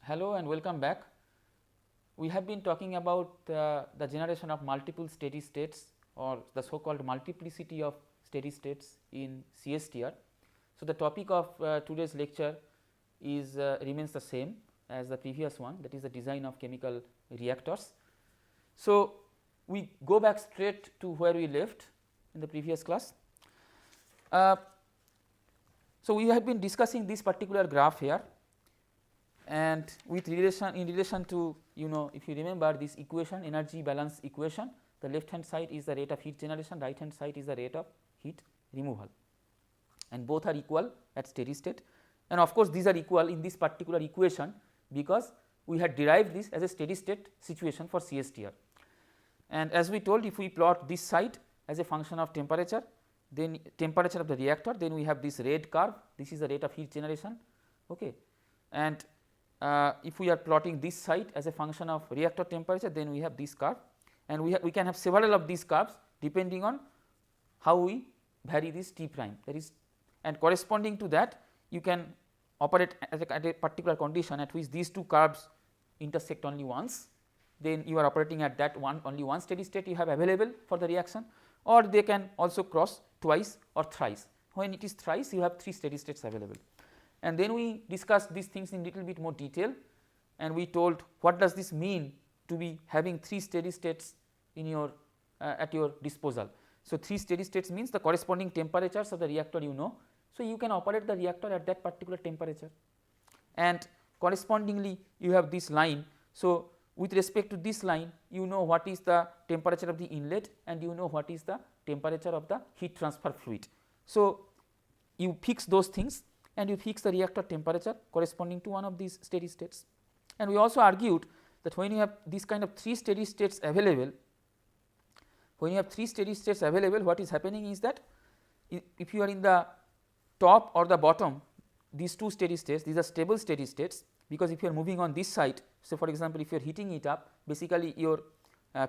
Hello and welcome back. We have been talking about the generation of multiple steady states or the so called multiplicity of steady states in CSTR. So, the topic of today's lecture is remains the same as the previous one, that is the design of chemical reactors. So, we go back straight to where we left in the previous class. So, we have been discussing this particular graph here, and with relation to, if you remember this equation, energy balance equation, the left hand side is the rate of heat generation, right hand side is the rate of heat removal, and both are equal at steady state. And of course, these are equal in this particular equation because we had derived this as a steady state situation for CSTR. And as we told, if we plot this side as a function of temperature, then temperature of the reactor, then we have this red curve, this is the rate of heat generation, okay. And if we are plotting this side as a function of reactor temperature, then we have this curve, and we can have several of these curves depending on how we vary this T prime, that is, and corresponding to that you can operate at a particular condition at which these two curves intersect only once, then you are operating at that only one steady state you have available for the reaction, or they can also cross twice or thrice. When it is thrice, you have 3 steady states available. And then we discussed these things in little bit more detail, and we told what does this mean to be having 3 steady states in your at your disposal. So, 3 steady states means the corresponding temperatures of the reactor you know. So, you can operate the reactor at that particular temperature, and correspondingly you have this line. So, with respect to this line, you know what is the temperature of the inlet and you know what is the temperature of the heat transfer fluid. So, you fix those things and you fix the reactor temperature corresponding to one of these steady states. And we also argued that when you have this kind of 3 steady states available, what is happening is that if you are in the top or the bottom, these 2 steady states, these are stable steady states, because if you are moving on this side, so for example, if you are heating it up, basically your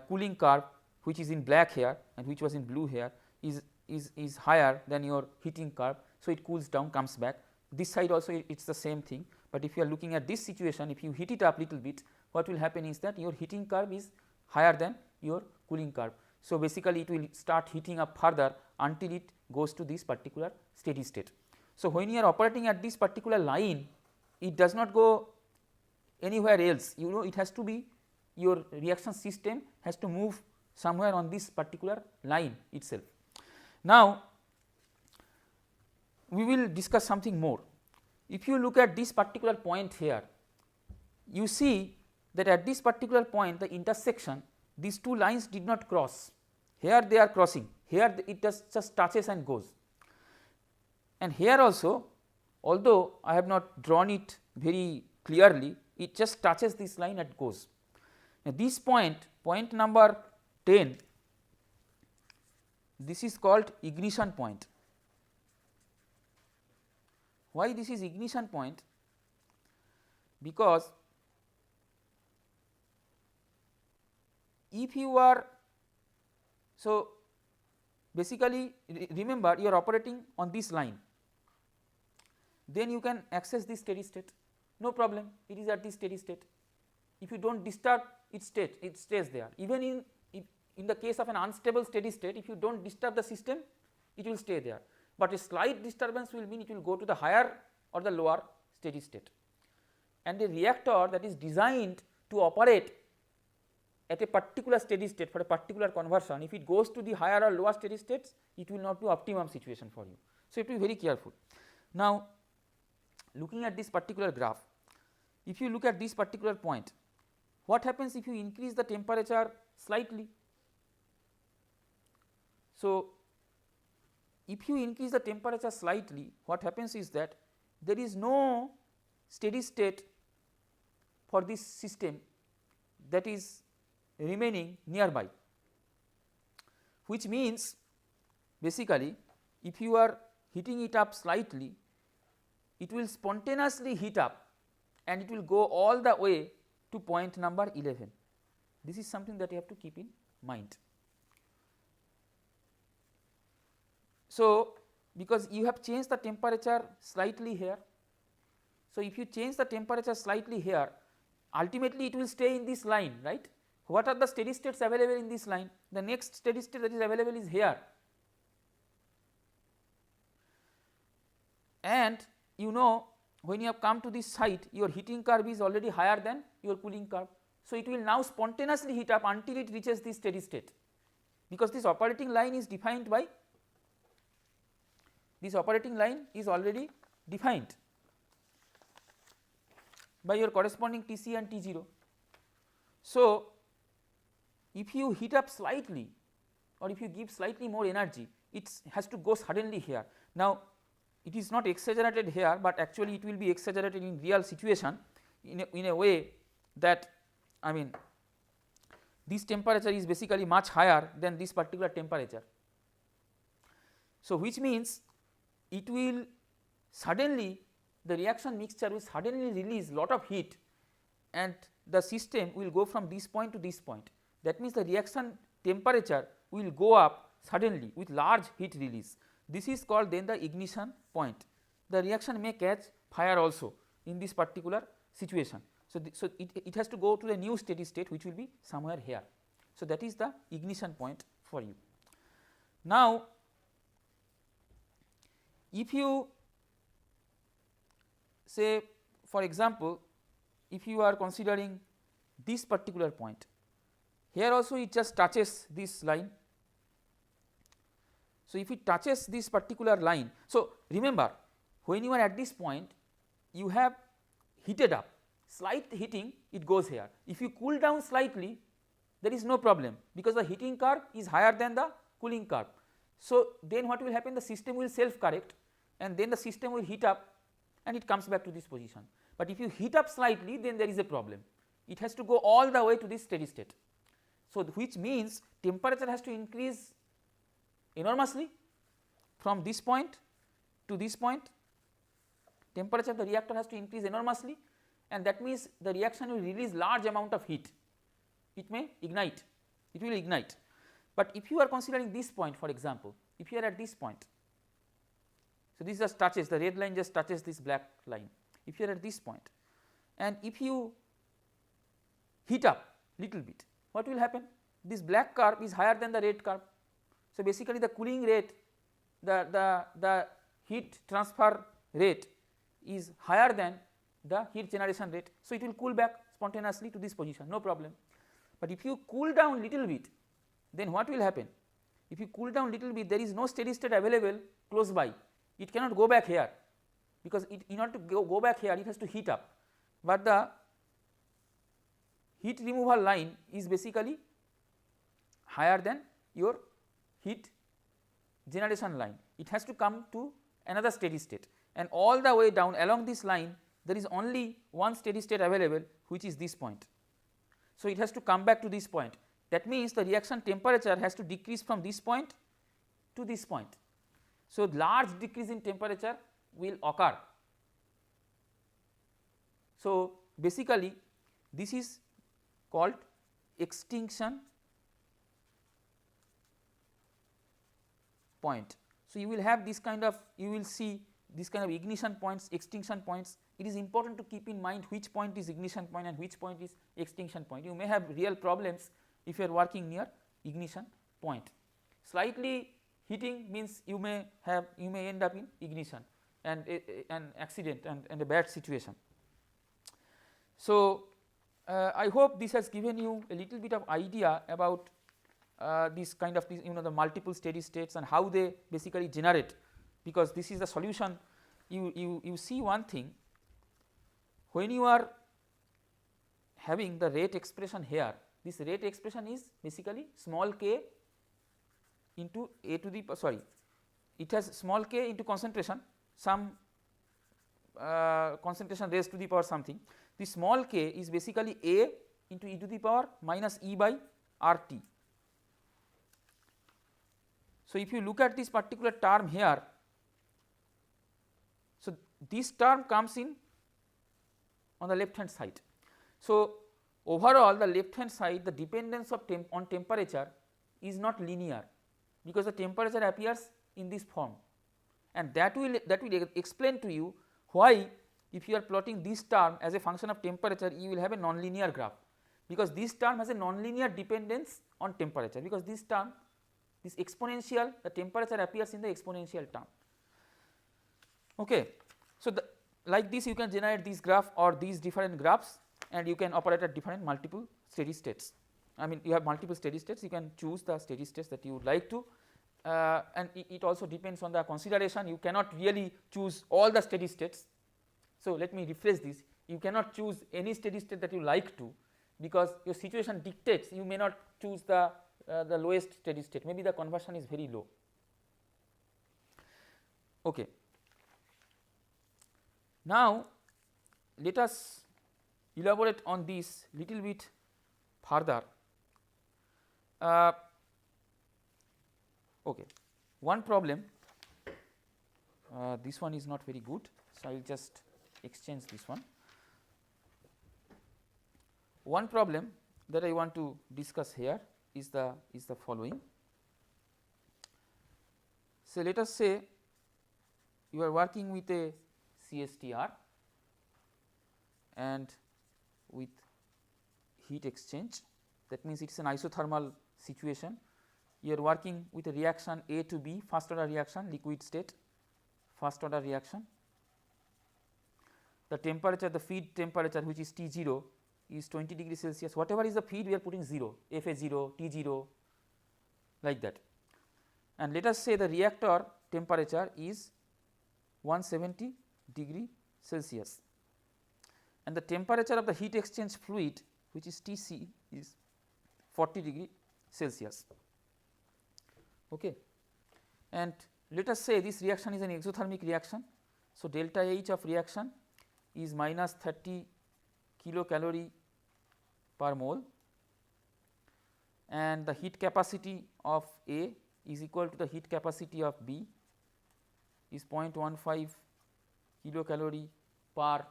cooling curve, which is in black here and which was in blue here, is higher than your heating curve. So, it cools down, comes back. This side also it is the same thing, but if you are looking at this situation, if you heat it up little bit, what will happen is that your heating curve is higher than your cooling curve. So, basically it will start heating up further until it goes to this particular steady state. So, when you are operating at this particular line, it does not go anywhere else, it has to be, your reaction system has to move somewhere on this particular line itself. Now, we will discuss something more. If you look at this particular point here, you see that at this particular point the intersection, these 2 lines did not cross. Here they are crossing, here it just touches and goes, and here also, although I have not drawn it very clearly, it just touches this line and goes. Now, this point number 10, this is called ignition point. Why this is ignition point? Because if you are, so basically remember you are operating on this line, then you can access this steady state, no problem, it is at this steady state. If you do not disturb it stays there. Even in the case of an unstable steady state, if you do not disturb the system, it will stay there, but a slight disturbance will mean it will go to the higher or the lower steady state. And a reactor that is designed to operate at a particular steady state for a particular conversion, if it goes to the higher or lower steady states, it will not be optimum situation for you. So, you have to be very careful. Now, looking at this particular graph, if you look at this particular point, what happens if you increase the temperature slightly? So, if you increase the temperature slightly, what happens is that there is no steady state for this system that is remaining nearby, which means basically if you are heating it up slightly, it will spontaneously heat up and it will go all the way to point number 11. This is something that you have to keep in mind. So, because you have changed the temperature slightly here, so if you change the temperature slightly here, ultimately it will stay in this line, right. What are the steady states available in this line? The next steady state that is available is here, and you know when you have come to this site, your heating curve is already higher than your cooling curve. So, it will now spontaneously heat up until it reaches this steady state, because this operating line is defined by, this operating line is already defined by your corresponding Tc and T0. So, if you heat up slightly or if you give slightly more energy, it has to go suddenly here. Now, it is not exaggerated here, but actually it will be exaggerated in real situation in a way that, I mean, this temperature is basically much higher than this particular temperature. So, which means it will suddenly, the reaction mixture will suddenly release lot of heat, and the system will go from this point to this point. That means the reaction temperature will go up suddenly with large heat release. This is called then the ignition point. The reaction may catch fire also in this particular situation. So, it has to go to the new steady state, which will be somewhere here. So, that is the ignition point for you. Now, if you say, for example, if you are considering this particular point, here also it just touches this line. So, if it touches this particular line, so remember, when you are at this point, you have heated up, slight heating, it goes here. If you cool down slightly, there is no problem, because the heating curve is higher than the cooling curve. So, then what will happen, the system will self correct, and then the system will heat up and it comes back to this position. But if you heat up slightly, then there is a problem, it has to go all the way to this steady state. So, which means temperature has to increase enormously from this point to this point, temperature of the reactor has to increase enormously, and that means the reaction will release large amount of heat, it may ignite, it will ignite. But if you are considering this point, for example, if you are at this point, so this just touches, the red line just touches this black line, if you are at this point and if you heat up little bit, what will happen? This black curve is higher than the red curve. So, basically the cooling rate, the heat transfer rate is higher than the heat generation rate. So, it will cool back spontaneously to this position, no problem. But if you cool down little bit, then what will happen? If you cool down little bit, there is no steady state available close by, it cannot go back here, because in order to go back here, it has to heat up, but the heat removal line is basically higher than your heat generation line. It has to come to another steady state, and all the way down along this line there is only one steady state available, which is this point. So, it has to come back to this point. That means the reaction temperature has to decrease from this point to this point. So, large decrease in temperature will occur. So, basically this is called extinction point. So, you will have this kind of, you will see this kind of ignition points, extinction points. It is important to keep in mind which point is ignition point and which point is extinction point. You may have real problems if you are working near ignition point. Slightly heating means you may end up in ignition and an accident and a bad situation. So, I hope this has given you a little bit of idea about this kind of the multiple steady states and how they basically generate, because this is the solution. You see one thing, when you are having the rate expression here, this rate expression is basically small k into a to the it has small k into concentration, some concentration raised to the power something. This small k is basically a into e to the power minus e by RT. So, if you look at this particular term here, so this term comes in on the left hand side. So, overall the left hand side, the dependence of on temperature is not linear, because the temperature appears in this form, and that will explain to you why if you are plotting this term as a function of temperature, you will have a nonlinear graph, because this term has a nonlinear dependence on temperature, because this term, this exponential, the temperature appears in the exponential term. Okay. So, like this you can generate this graph or these different graphs, and you can operate at different multiple steady states. I mean, you have multiple steady states, you can choose the steady states that you would like to, and it also depends on the consideration. You cannot really choose all the steady states. So, let me rephrase this, you cannot choose any steady state that you like to, because your situation dictates you may not choose the lowest steady state, maybe the conversion is very low. Okay. Now, let us elaborate on this little bit further. Okay. One problem, this one is not very good, so I will just exchange this one. One problem that I want to discuss here is the following. So, let us say you are working with a CSTR and with heat exchange, that means it is an isothermal situation. You are working with a reaction A to B, first order reaction, liquid state, first order reaction. The temperature, the feed temperature, which is T0, is 20 degrees Celsius. Whatever is the feed, we are putting 0, Fa0, T0, like that. And let us say the reactor temperature is 170 degree Celsius, and the temperature of the heat exchange fluid, which is Tc, is 40 degree Celsius. Okay. And let us say this reaction is an exothermic reaction. So, delta H of reaction is minus 30 kilocalorie per mole, and the heat capacity of A is equal to the heat capacity of B, is 0.15 kilocalorie per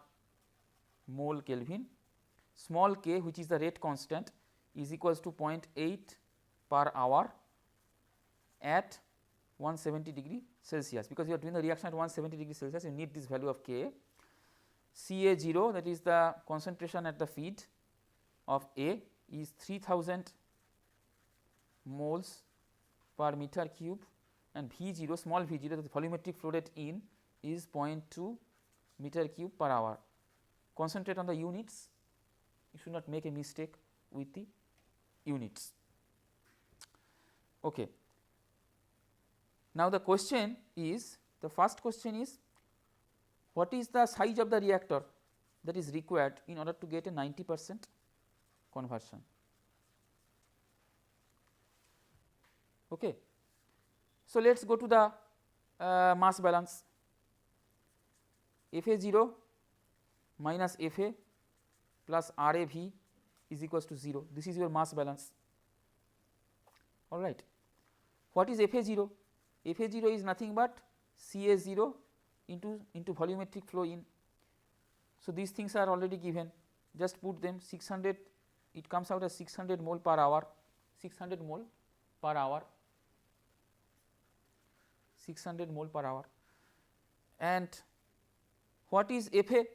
mole Kelvin. Small k, which is the rate constant, is equals to 0.8 per hour at 170 degree Celsius, because you are doing the reaction at 170 degree Celsius, you need this value of K. Ca0, that is the concentration at the feed of A, is 3000 moles per meter cube, and V0, small V0, that is volumetric flow rate in, is 0.2 meter cube per hour. Concentrate on the units, you should not make a mistake with the units. Okay. Now, the question is, the first question is, what is the size of the reactor that is required in order to get a 90% conversion? Okay. So, let us go to the mass balance. Fa0 minus Fa plus RAV is equals to 0. This is your mass balance. All right. What is Fa0? Fa0 is nothing but Ca0 into volumetric flow in. So, these things are already given, just put them 600, it comes out as 600 mole per hour, 600 mole per hour, 600 mole per hour. And what is Fa?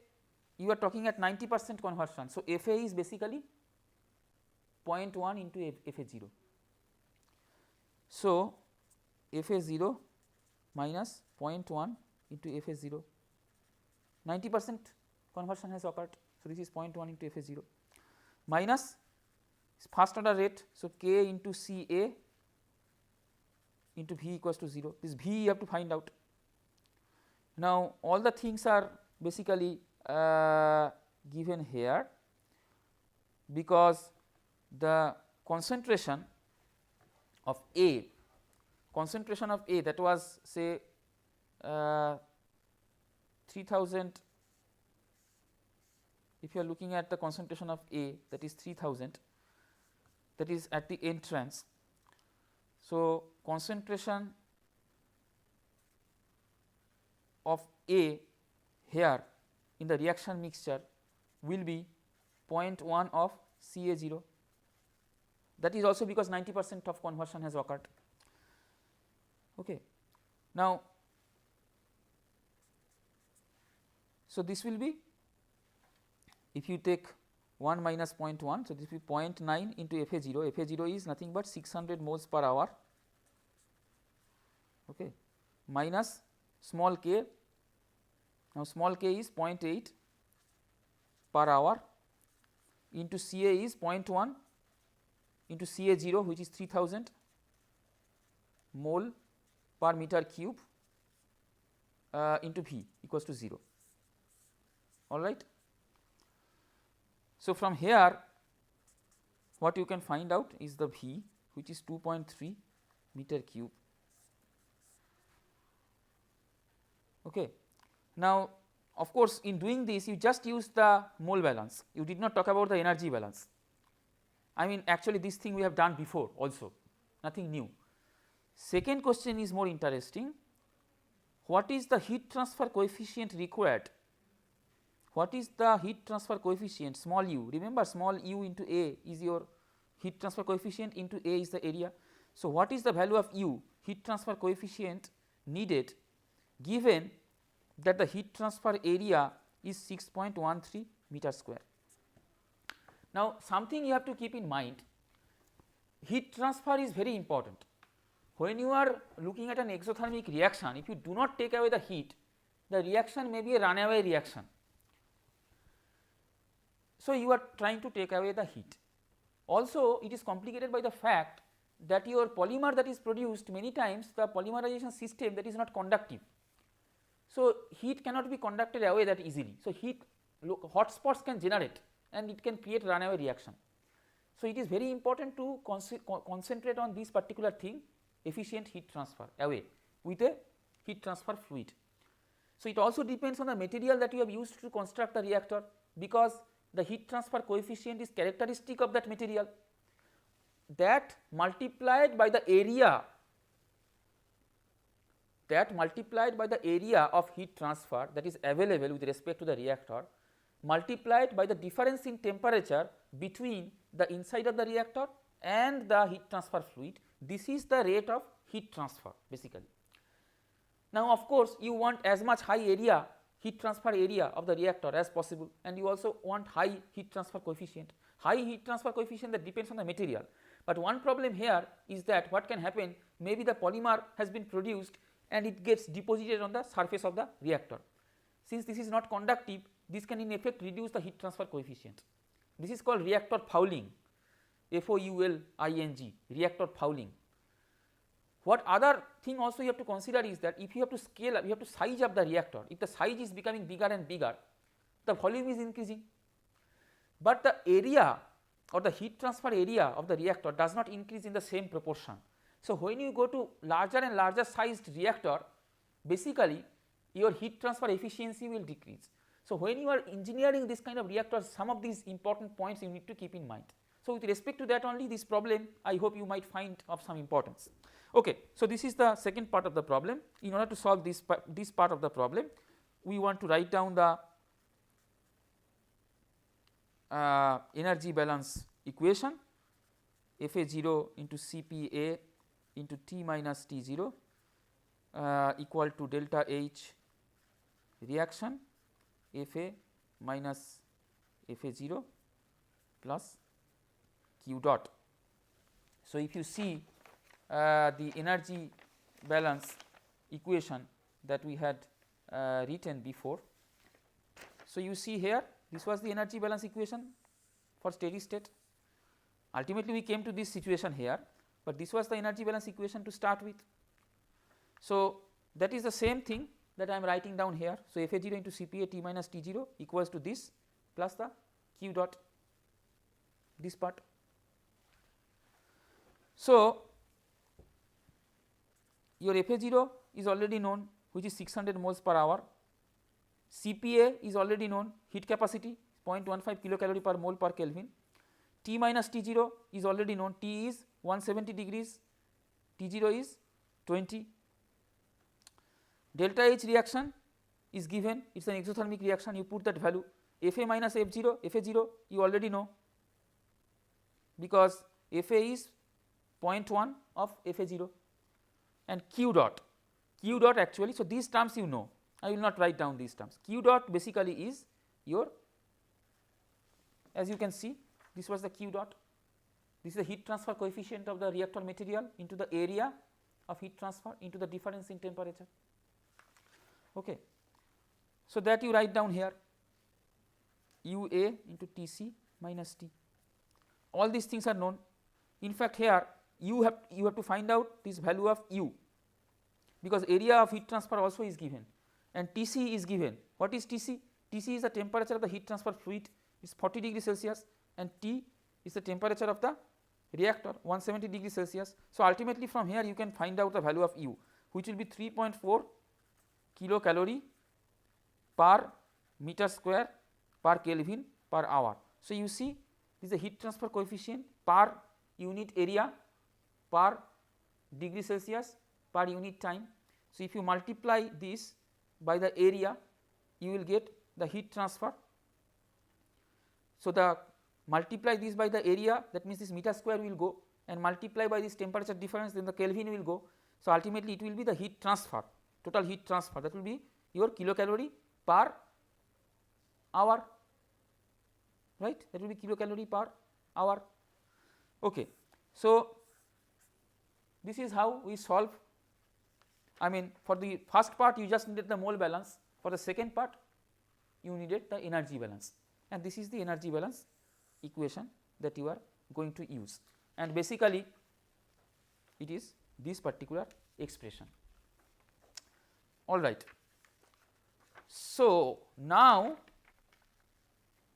You are talking at 90% conversion. So, Fa is basically 0.1 into Fa0. So, Fa0 minus 0.1 into Fa0, 90% conversion has occurred. So, this is 0.1 into Fa0 minus first order rate. So, K into Ca into V equals to 0, this V you have to find out. Now, all the things are basically given here, because the concentration of A, that was say 3000, if you are looking at the concentration of A, that is 3000, that is at the entrance. So, concentration of A here in the reaction mixture will be 0.1 of Ca0, that is also because 90% of conversion has occurred. Okay. Now, So, this will be, if you take 1 minus 0.1, so this will be 0.9 into Fa0, Fa0 is nothing but 600 moles per hour, okay, minus small k, now small k is 0.8 per hour into Ca is 0.1 into Ca0, which is 3000 mole per meter cube into V equals to 0, all right. So, from here what you can find out is the V, which is 2.3 meter cube. Okay. Now, of course, in doing this you just use the mole balance, you did not talk about the energy balance. I mean, actually this thing we have done before also, nothing new. Second question is more interesting. What is the heat transfer coefficient required? What is the heat transfer coefficient, small u? Remember, small u into A is your heat transfer coefficient, into A is the area. So, what is the value of u, heat transfer coefficient needed, given that the heat transfer area is 6.13 meter square? Now, something you have to keep in mind, heat transfer is very important. When you are looking at an exothermic reaction, if you do not take away the heat, the reaction may be a runaway reaction. So, you are trying to take away the heat. Also, it is complicated by the fact that your polymer that is produced, many times the polymerization system that is not conductive. So, heat cannot be conducted away that easily. So, heat hot spots can generate and it can create runaway reaction. So, it is very important to concentrate on this particular thing, efficient heat transfer away with a heat transfer fluid. So, it also depends on the material that you have used to construct the reactor, because the heat transfer coefficient is characteristic of that material, that multiplied by the area, of heat transfer that is available with respect to the reactor, multiplied by the difference in temperature between the inside of the reactor and the heat transfer fluid. This is the rate of heat transfer basically. Now, of course, you want as much high area, heat transfer area of the reactor as possible, and you also want high heat transfer coefficient. High heat transfer coefficient, that depends on the material, but one problem here is that what can happen, maybe the polymer has been produced and it gets deposited on the surface of the reactor. Since this is not conductive, this can in effect reduce the heat transfer coefficient. This is called reactor fouling, F-O-U-L-I-N-G, reactor fouling. What other thing also you have to consider is that if you have to scale up, you have to size up the reactor. If the size is becoming bigger and bigger, the volume is increasing, but the area or the heat transfer area of the reactor does not increase in the same proportion. So, when you go to larger and larger sized reactor, basically your heat transfer efficiency will decrease. So, when you are engineering this kind of reactors, some of these important points you need to keep in mind. So, with respect to that only, this problem I hope you might find of some importance. Okay. So, this is the second part of the problem. In order to solve this part of the problem, we want to write down the energy balance equation, Fa0 into Cpa into T minus T0 equal to delta H reaction Fa minus Fa0 plus Q dot. So, if you see the energy balance equation that we had written before. So, you see here, this was the energy balance equation for steady state. Ultimately, we came to this situation here, but this was the energy balance equation to start with. So, that is the same thing that I am writing down here. So, Fa0 into Cpa T minus T0 equals to this plus the Q dot, this part. So, your Fa0 is already known, which is 600 moles per hour. Cpa is already known, heat capacity 0.15 kilocalorie per mole per Kelvin. T minus T0 is already known, T is 170 degrees, T0 is 20. Delta H reaction is given, it is an exothermic reaction, you put that value. Fa minus Fa0 you already know, because Fa is 0.1 of Fa0, and Q dot actually. So, these terms you know, I will not write down these terms. Q dot basically is your, as you can see, this was the Q dot, this is the heat transfer coefficient of the reactor material into the area of heat transfer into the difference in temperature. Okay. So, that you write down here U A into T C minus T, all these things are known. In fact, here you have to find out this value of U, because area of heat transfer also is given and T C is given. What is T C? T C is the temperature of the heat transfer fluid, it is 40 degree Celsius, and T is the temperature of the reactor 170 degree Celsius. So, ultimately from here you can find out the value of U, which will be 3.4 kilocalorie per meter square per Kelvin per hour. So, you see this is the heat transfer coefficient per unit area per degree Celsius per unit time. So, if you multiply this by the area, you will get the heat transfer. So, the multiply this by the area, that means this meter square will go, and multiply by this temperature difference, then the Kelvin will go. So, ultimately it will be the heat transfer, total heat transfer, that will be your kilocalorie per hour, right, that will be kilocalorie per hour. Okay. So, this is how we solve. I mean, for the first part you just needed the mole balance, for the second part you needed the energy balance, and this is the energy balance equation that you are going to use, and basically it is this particular expression. All right. So, now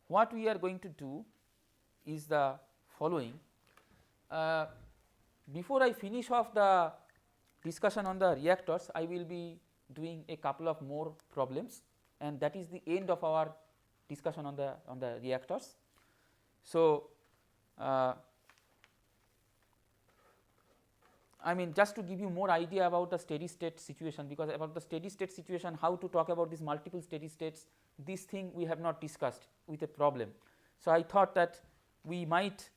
what we are going to do is the following. Before I finish off the discussion on the reactors, I will be doing a couple of more problems, and that is the end of our discussion on the reactors. So, I mean, just to give you more idea about the steady state situation, because about the steady state situation, how to talk about these multiple steady states, this thing we have not discussed with a problem. So, I thought that we might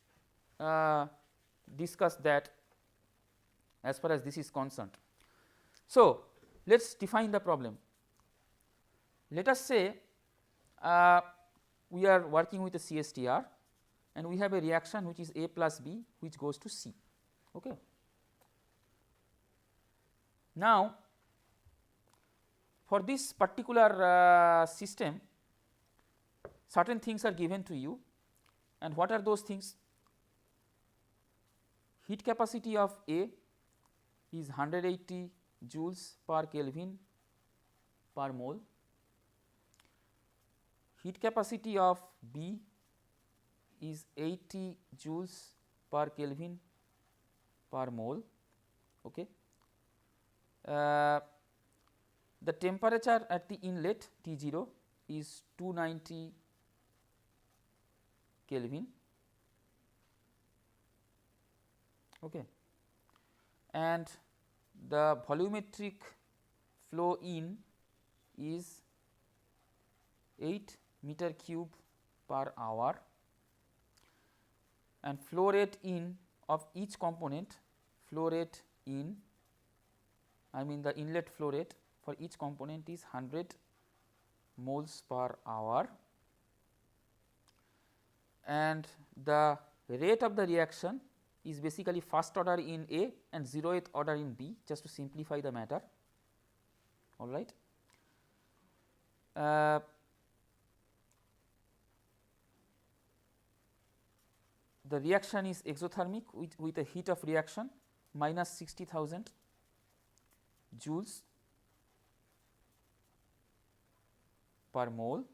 discuss that as far as this is concerned. So, let us define the problem. Let us say we are working with a CSTR and we have a reaction which is A plus B which goes to C. Okay. Now, for this particular system, certain things are given to you, and what are those things? Heat capacity of A is 180 joules per Kelvin per mole, heat capacity of B is 80 joules per Kelvin per mole. Okay. The temperature at the inlet T0 is 290 Kelvin. Okay. And the volumetric flow in is 8 meter cube per hour, and flow rate in of each component, flow rate in, I mean the inlet flow rate for each component is 100 moles per hour, and the rate of the reaction is basically first order in A and 0th order in B, just to simplify the matter. All right. The reaction is exothermic with a heat of reaction minus 60,000 joules per mole.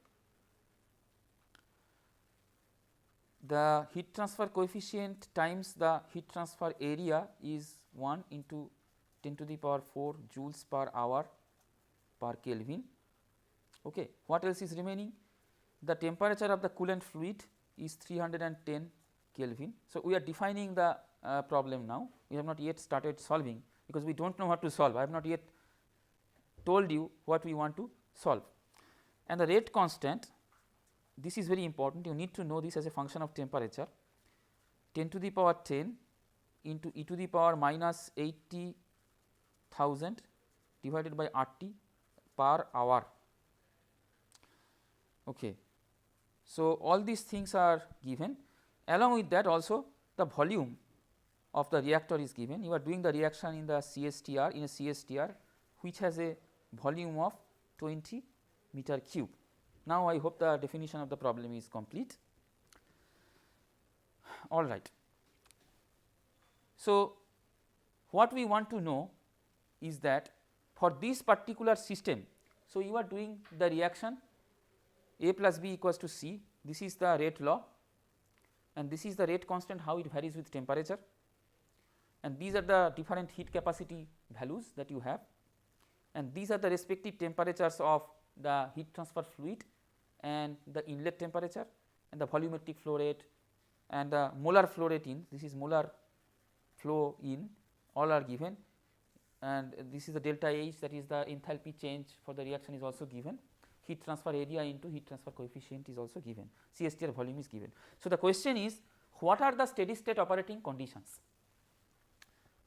The heat transfer coefficient times the heat transfer area is 1 into 10 to the power 4 joules per hour per Kelvin. Okay. What else is remaining? The temperature of the coolant fluid is 310 Kelvin. So, we are defining the problem now. We have not yet started solving, because we do not know what to solve. I have not yet told you what we want to solve. And the rate constant, this is very important, you need to know this as a function of temperature, 10 to the power 10 into e to the power minus 80,000 divided by RT, per hour. Okay. So, all these things are given. Along with that also the volume of the reactor is given. You are doing the reaction in the CSTR, in a CSTR which has a volume of 20 meter cube. Now, I hope the definition of the problem is complete. All right. So, what we want to know is that for this particular system, so you are doing the reaction A plus B equals to C, this is the rate law and this is the rate constant, how it varies with temperature, and these are the different heat capacity values that you have, and these are the respective temperatures of the heat transfer fluid and the inlet temperature and the volumetric flow rate and the molar flow rate in, this is molar flow in, all are given, and this is the delta H, that is the enthalpy change for the reaction is also given. Heat transfer area into heat transfer coefficient is also given, CSTR volume is given. So, the question is, what are the steady state operating conditions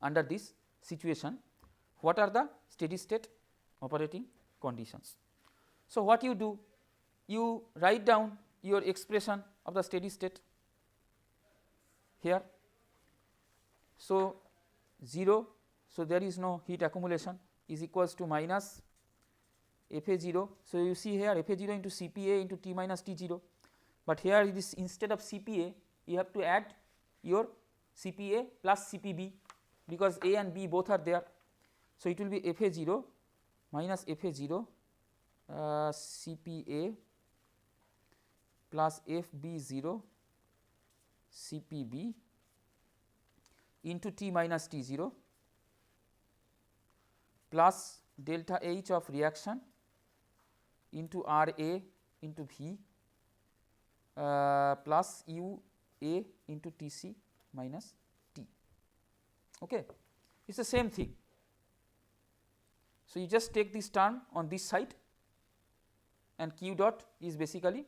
under this situation, what are the steady state operating conditions. So, what you do, you write down your expression of the steady state here. So, 0, so there is no heat accumulation is equals to minus FA0. So, you see here FA0 into CPA into T minus T0, but here it is instead of CPA you have to add your CPA plus CPB because A and B both are there. So, it will be FA0 minus FA0 CPA plus FB0 CPB into T minus T0 plus delta H of reaction into RA into V plus UA into TC minus T. Okay. It is the same thing. So, you just take this term on this side and Q dot is basically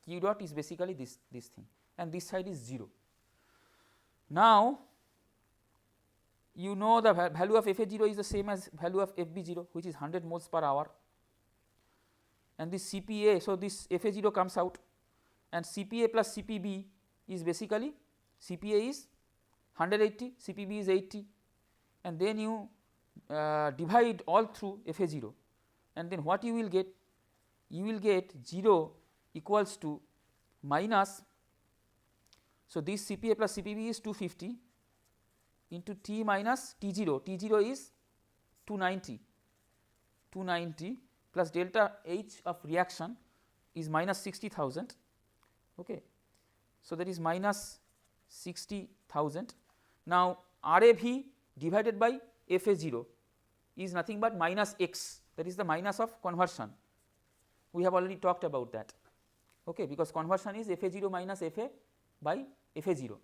this thing, and this side is 0. Now, you know the value of FA0 is the same as value of FB0, which is 100 moles per hour, and this CPA, so this FA0 comes out and CPA plus CPB is basically CPA is 180, CPB is 80, and then you divide all through FA0, and then what you will get? You will get 0 equals to minus, so this CPA plus CPB is 250 into T minus T0, T0 is 290 plus delta H of reaction is minus 60,000. Okay. So, that is minus 60,000. Now, RAV divided by FA0 is nothing but minus X, that is the minus of conversion. We have already talked about that, okay, because conversion is FA0 minus FA by FA0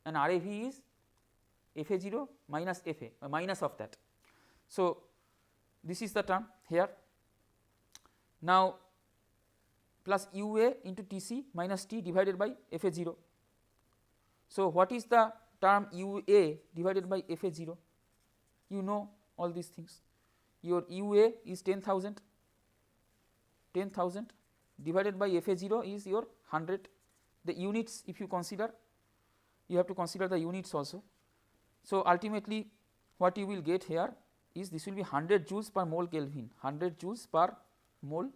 and RAV is FA0 minus FA, minus of that. So, this is the term here. Now, plus UA into TC minus T divided by FA0. So, what is the term UA divided by FA0? You know all these things. Your UA is 10,000 divided by FA0 is your 100. The units, if you consider, you have to consider the units also. So, ultimately what you will get here is this will be 100 joules per mole Kelvin, 100 joules per mole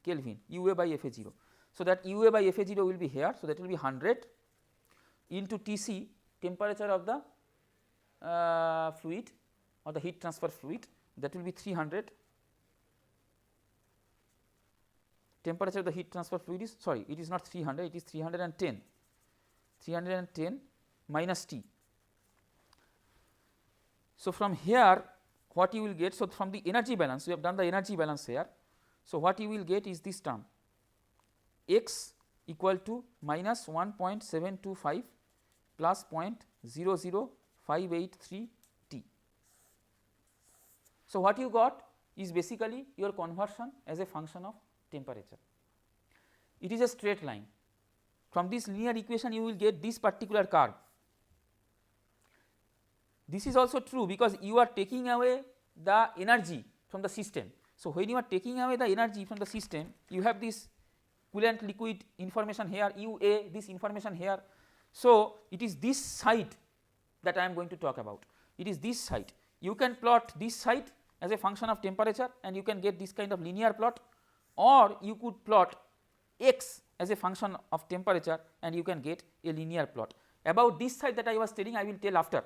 Kelvin UA by FA0. So, that UA by FA0 will be here. So, that will be 100 into TC, temperature of the fluid or the heat transfer fluid, that will be 300. Temperature of the heat transfer fluid is, sorry, it is not 300, it is 310 minus T. So, from here what you will get, so from the energy balance, we have done the energy balance here. So, what you will get is this term X equal to minus 1.725 plus 0.00583 T. So, what you got is basically your conversion as a function of temperature. It is a straight line. From this linear equation you will get this particular curve. This is also true because you are taking away the energy from the system. So, when you are taking away the energy from the system, you have this coolant liquid information here, UA, this information here. So, it is this side that I am going to talk about. It is this side. You can plot this side as a function of temperature and you can get this kind of linear plot, or you could plot x as a function of temperature and you can get a linear plot. About this side that I was telling, I will tell after,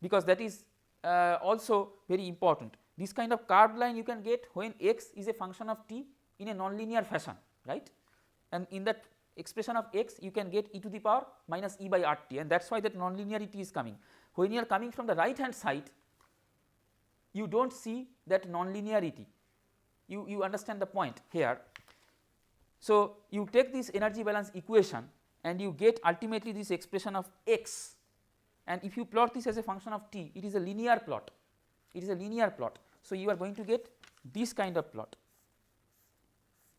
because that is also very important. This kind of curved line you can get when x is a function of t in a nonlinear fashion, right, and in that expression of x you can get e to the power minus e by RT, and that is why that nonlinearity is coming. When you are coming from the right hand side, you do not see that nonlinearity, you understand the point here. So, you take this energy balance equation and you get ultimately this expression of x, and if you plot this as a function of t, it is a linear plot, it is a linear plot. So, you are going to get this kind of plot.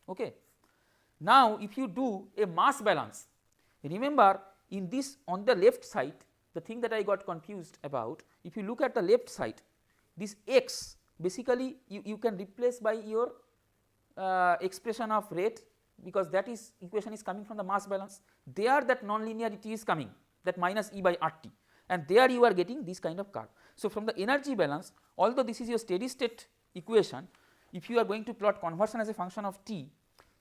Okay. Now, if you do a mass balance, remember in this on the left side, the thing that I got confused about, if you look at the left side, this x basically you can replace by your expression of rate, because that is equation is coming from the mass balance. There that non-linearity is coming, that minus e by RT, and there you are getting this kind of curve. So, from the energy balance, although this is your steady state equation, if you are going to plot conversion as a function of t,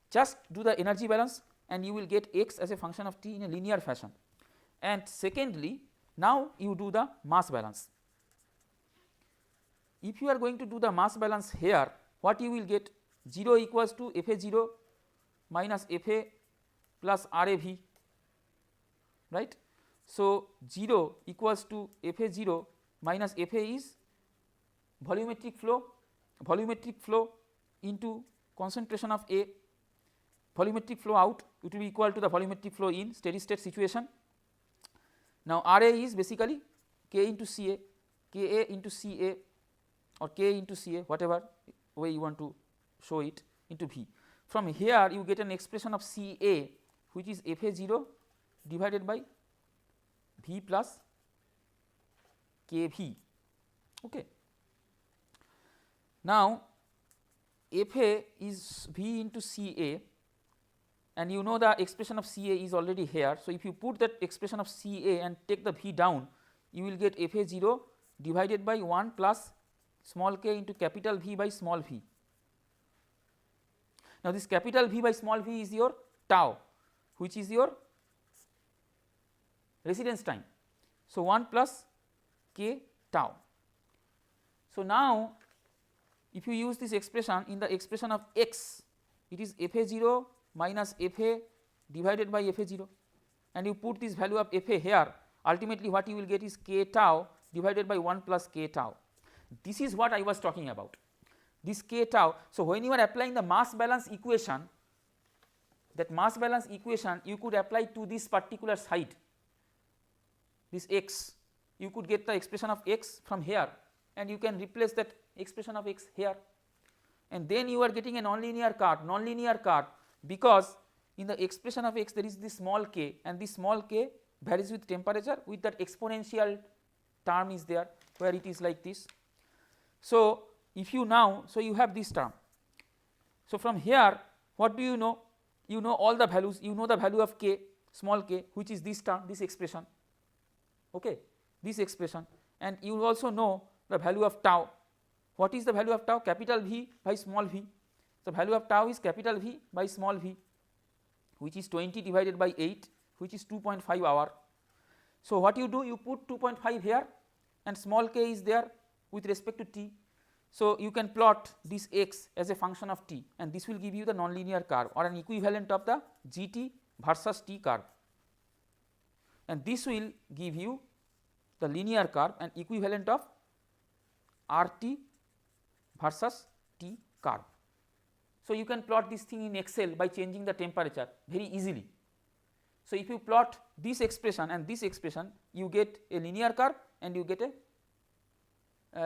just do the energy balance and you will get x as a function of t in a linear fashion. And secondly, now you do the mass balance. If you are going to do the mass balance here, what you will get, 0 equals to Fa0 minus Fa plus RAV, right. So, 0 equals to Fa0 minus Fa is volumetric flow into concentration of A, volumetric flow out, it will be equal to the volumetric flow in steady state situation. Now, RA is basically K into Ca, Ka into Ca or K into Ca, whatever way you want to show it, into V. From here you get an expression of Ca, which is Fa0 divided by V plus Kv. Okay. Now, Fa is V into Ca, and you know the expression of Ca is already here. So, if you put that expression of Ca and take the V down, you will get Fa0 divided by 1 plus small k into capital V by small v. Now, this capital V by small v is your tau, which is your residence time. So, 1 plus k tau. So, now if you use this expression in the expression of x, it is Fa0 minus Fa divided by Fa0, and you put this value of Fa here, ultimately what you will get is k tau divided by 1 plus k tau. This is what I was talking about, this k tau. So, when you are applying the mass balance equation, that mass balance equation you could apply to this particular side, this x, you could get the expression of x from here and you can replace that expression of x here, and then you are getting a nonlinear curve, because in the expression of x there is this small k, and this small k varies with temperature, with that exponential term is there where it is like this. So, if you now, so you have this term. So, from here what do you know? You know all the values, you know the value of k, small k, which is this term, this expression, okay, this expression, and you also know the value of tau. What is the value of tau? Capital V by small v. The value of tau is capital V by small v, which is 20 divided by 8, which is 2.5 hour. So, what you do? You put 2.5 here and small k is there with respect to t. So, you can plot this x as a function of t, and this will give you the nonlinear curve or an equivalent of the gt versus t curve, and this will give you the linear curve and equivalent of RT versus T curve. So, you can plot this thing in Excel by changing the temperature very easily. So, if you plot this expression and this expression, you get a linear curve and you get a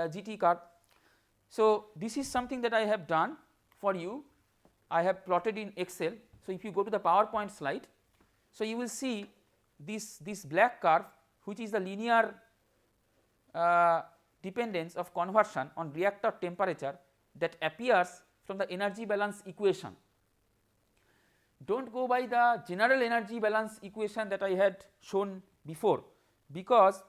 GT curve. So, this is something that I have done for you, I have plotted in Excel. So, if you go to the PowerPoint slide, so you will see this black curve, which is the linear dependence of conversion on reactor temperature that appears from the energy balance equation. Do not go by the general energy balance equation that I had shown before, because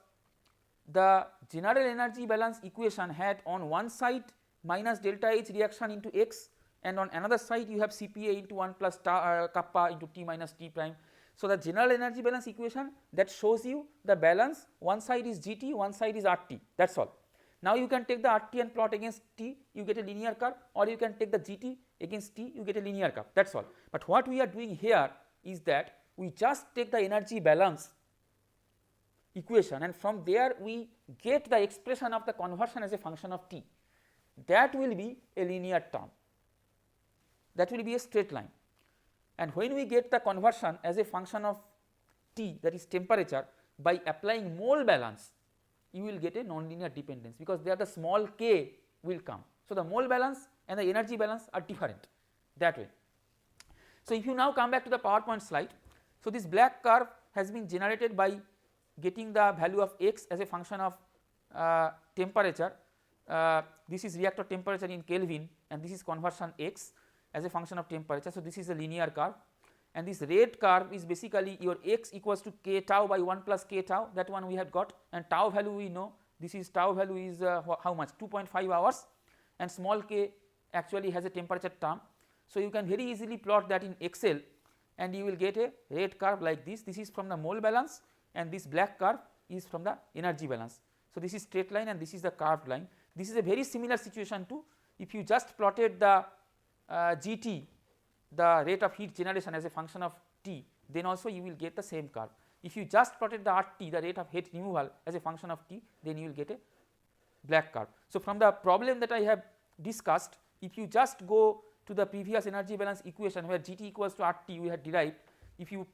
the general energy balance equation had on one side minus delta H reaction into X, and on another side you have Cpa into 1 plus kappa into T minus T prime. So, the general energy balance equation that shows you the balance, one side is Gt, one side is Rt, that is all. Now, you can take the Rt and plot against T, you get a linear curve, or you can take the Gt against T, you get a linear curve, that is all. But what we are doing here is that we just take the energy balance equation, and from there we get the expression of the conversion as a function of T. That will be a linear term, that will be a straight line. And when we get the conversion as a function of T, that is temperature, by applying mole balance, you will get a nonlinear dependence, because there the small k will come. So, the mole balance and the energy balance are different that way. So, if you now come back to the PowerPoint slide, so this black curve has been generated by getting the value of x as a function of temperature. This is reactor temperature in Kelvin, and this is conversion x as a function of temperature. So, this is a linear curve, and this red curve is basically your x equals to k tau by 1 plus k tau, that one we had got, and tau value we know, this is tau value is how much, 2.5 hours, and small k actually has a temperature term. So, you can very easily plot that in Excel, and you will get a red curve like this. This is from the mole balance, and this black curve is from the energy balance. So, this is straight line and this is the curved line. This is a very similar situation to if you just plotted the Gt, the rate of heat generation, as a function of T, then also you will get the same curve. If you just plotted the Rt, the rate of heat removal, as a function of T, then you will get a black curve. So, from the problem that I have discussed, if you just go to the previous energy balance equation where Gt equals to Rt we had derived, if you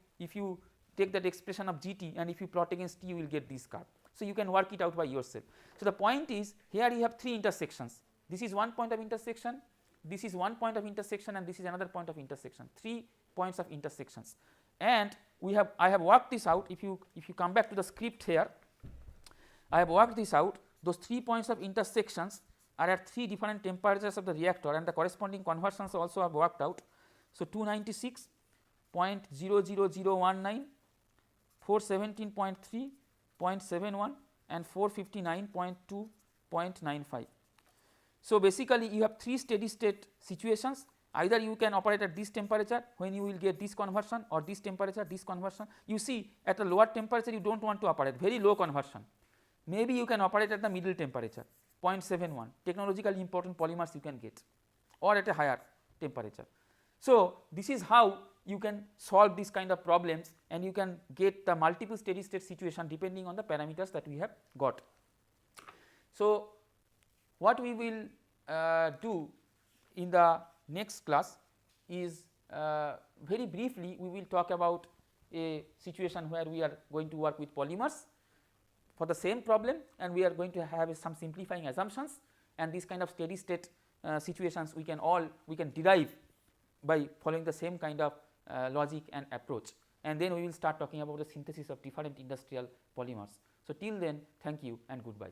take that expression of Gt and if you plot against T, you will get this curve. So, you can work it out by yourself. So, the point is, here you have three intersections. This is one point of intersection, this is one point of intersection, and this is another point of intersection, 3 points of intersections. And I have worked this out. If you come back to the script here, I have worked this out. Those 3 points of intersections are at 3 different temperatures of the reactor, and the corresponding conversions also have worked out. So, 296.00019, 417.3, 0.71 and 459.2.95. So, basically you have 3 steady state situations. Either you can operate at this temperature when you will get this conversion, or this temperature, this conversion. You see, at a lower temperature you do not want to operate, very low conversion. Maybe you can operate at the middle temperature, 0.71, technologically important polymers you can get, or at a higher temperature. So, this is how you can solve this kind of problems, and you can get the multiple steady state situation depending on the parameters that we have got. So, what we will do in the next class is very briefly we will talk about a situation where we are going to work with polymers for the same problem, and we are going to have some simplifying assumptions, and these kind of steady state situations we can derive by following the same kind of logic and approach, and then we will start talking about the synthesis of different industrial polymers. So, till then, thank you and goodbye.